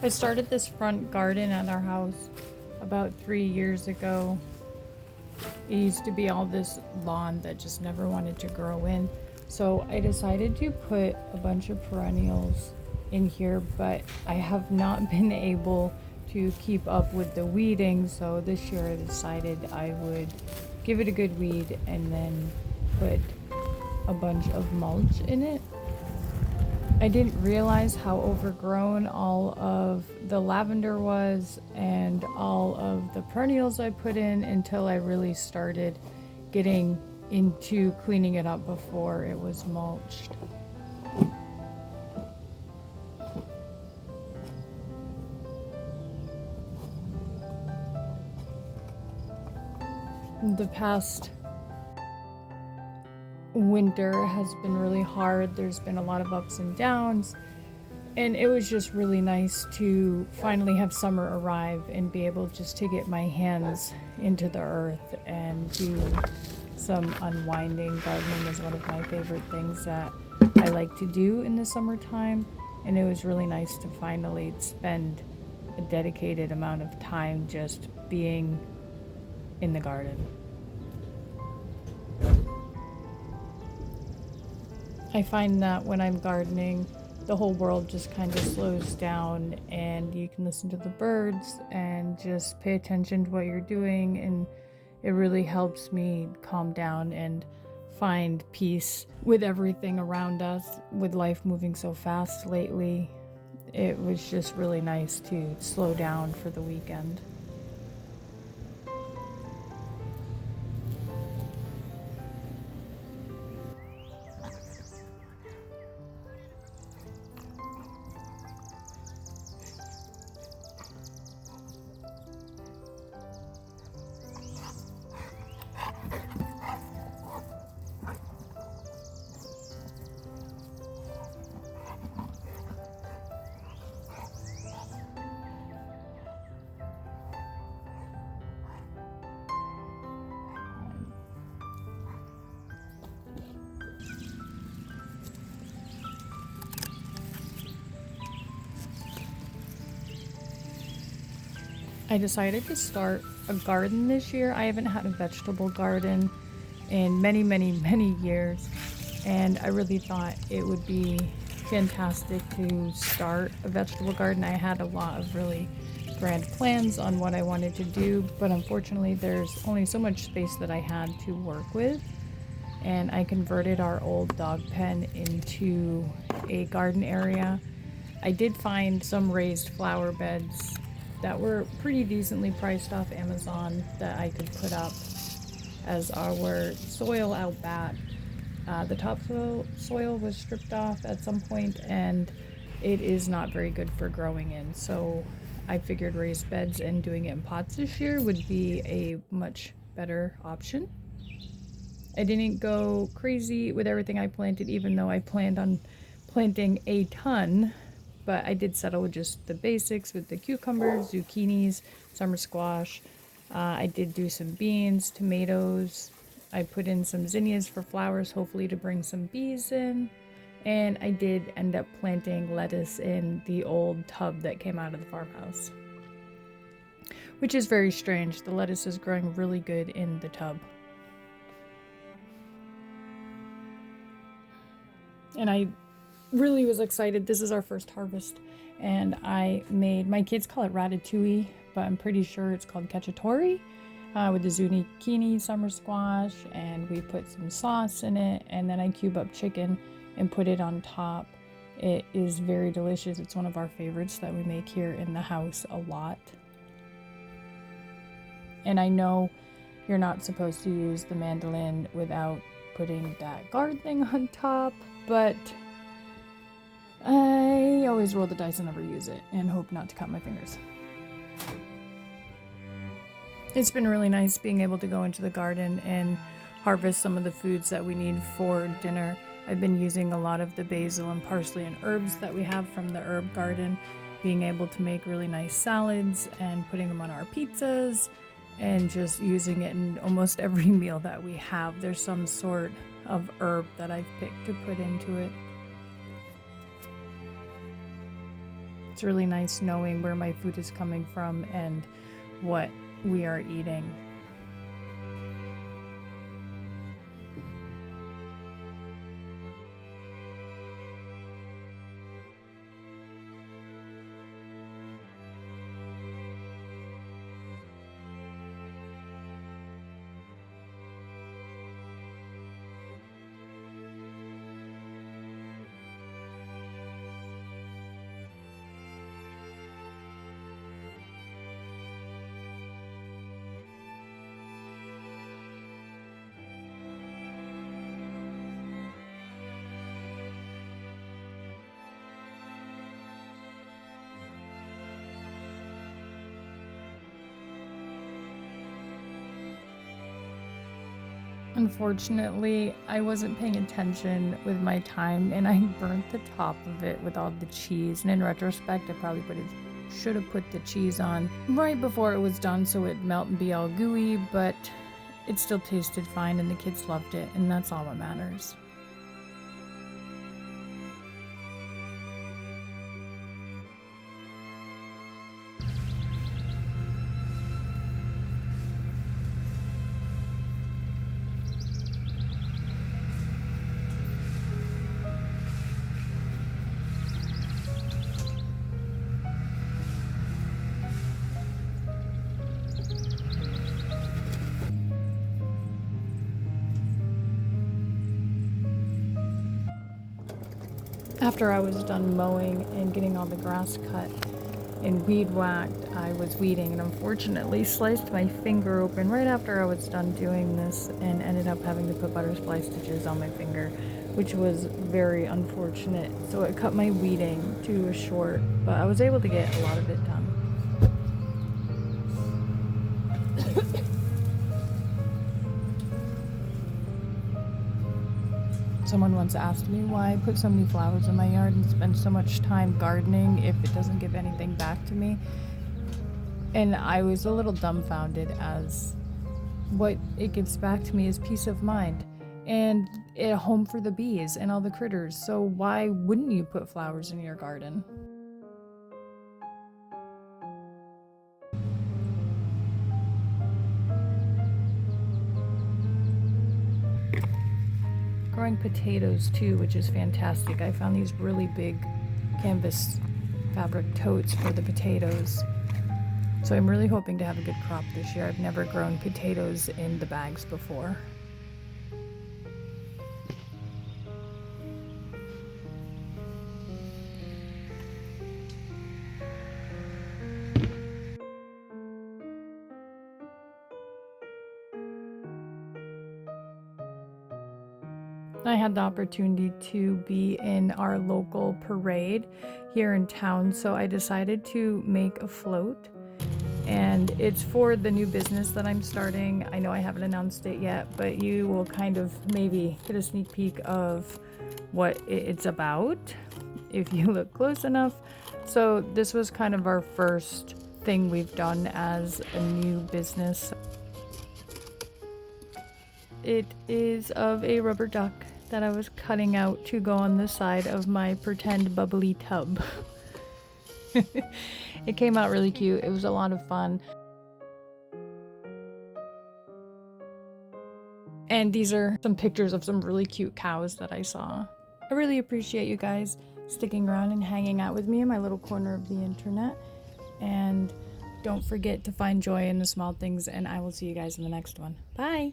I started this front garden at our house about 3 years ago. It used to be all this lawn that just never wanted to grow in. So I decided to put a bunch of perennials in here, but I have not been able to keep up with the weeding. So this year I decided I would give it a good weed and then put a bunch of mulch in it. I didn't realize how overgrown all of the lavender was and all of the perennials I put in until I really started getting into cleaning it up before it was mulched. The past winter has been really hard. There's been a lot of ups and downs, and it was just really nice to finally have summer arrive and be able just to get my hands into the earth and do some unwinding. Gardening is one of my favorite things that I like to do in the summertime, and it was really nice to finally spend a dedicated amount of time just being in the garden. I find that when I'm gardening, the whole world just kind of slows down and you can listen to the birds and just pay attention to what you're doing, and it really helps me calm down and find peace with everything around us. With life moving so fast lately, it was just really nice to slow down for the weekend. I decided to start a garden this year. I haven't had a vegetable garden in many, many, many years, and I really thought it would be fantastic to start a vegetable garden. I had a lot of really grand plans on what I wanted to do, but unfortunately there's only so much space that I had to work with, and I converted our old dog pen into a garden area. I did find some raised flower beds that were pretty decently priced off Amazon that I could put up as our soil out back. The topsoil was stripped off at some point, and it is not very good for growing in. So I figured raised beds and doing it in pots this year would be a much better option. I didn't go crazy with everything I planted, even though I planned on planting a ton. But I did settle with just the basics with the cucumbers, zucchinis, summer squash. I did do some beans, tomatoes. I put in some zinnias for flowers, hopefully to bring some bees in. And I did end up planting lettuce in the old tub that came out of the farmhouse, which is very strange. The lettuce is growing really good in the tub. And I really was excited. This is our first harvest, and I made, my kids call it ratatouille, but I'm pretty sure it's called cacciatore, with the zucchini, summer squash, and we put some sauce in it, and then I cube up chicken and put it on top. It is very delicious. It's one of our favorites that we make here in the house a lot. And I know you're not supposed to use the mandolin without putting that guard thing on top, but I always roll the dice and never use it and hope not to cut my fingers. It's been really nice being able to go into the garden and harvest some of the foods that we need for dinner. I've been using a lot of the basil and parsley and herbs that we have from the herb garden, being able to make really nice salads and putting them on our pizzas and just using it in almost every meal that we have. There's some sort of herb that I've picked to put into it. It's really nice knowing where my food is coming from and what we are eating. Unfortunately, I wasn't paying attention with my time and I burnt the top of it with all the cheese. And in retrospect, I probably should have put the cheese on right before it was done so it'd melt and be all gooey, but it still tasted fine and the kids loved it, and that's all that matters. After I was done mowing and getting all the grass cut and weed whacked, I was weeding and unfortunately sliced my finger open right after I was done doing this and ended up having to put butterfly stitches on my finger, which was very unfortunate. So it cut my weeding to a short, but I was able to get a lot of it done. Someone once asked me why I put so many flowers in my yard and spend so much time gardening if it doesn't give anything back to me. And I was a little dumbfounded, as what it gives back to me is peace of mind and a home for the bees and all the critters. So why wouldn't you put flowers in your garden? Growing potatoes too, which is fantastic. I found these really big canvas fabric totes for the potatoes. So I'm really hoping to have a good crop this year. I've never grown potatoes in the bags before. I had the opportunity to be in our local parade here in town, so I decided to make a float. And it's for the new business that I'm starting. I know I haven't announced it yet, but you will kind of maybe get a sneak peek of what it's about if you look close enough. So this was kind of our first thing we've done as a new business. It is of a rubber duck that I was cutting out to go on the side of my pretend bubbly tub. It came out really cute. It was a lot of fun. And these are some pictures of some really cute cows that I saw. I really appreciate you guys sticking around and hanging out with me in my little corner of the internet. And don't forget to find joy in the small things, and I will see you guys in the next one. Bye!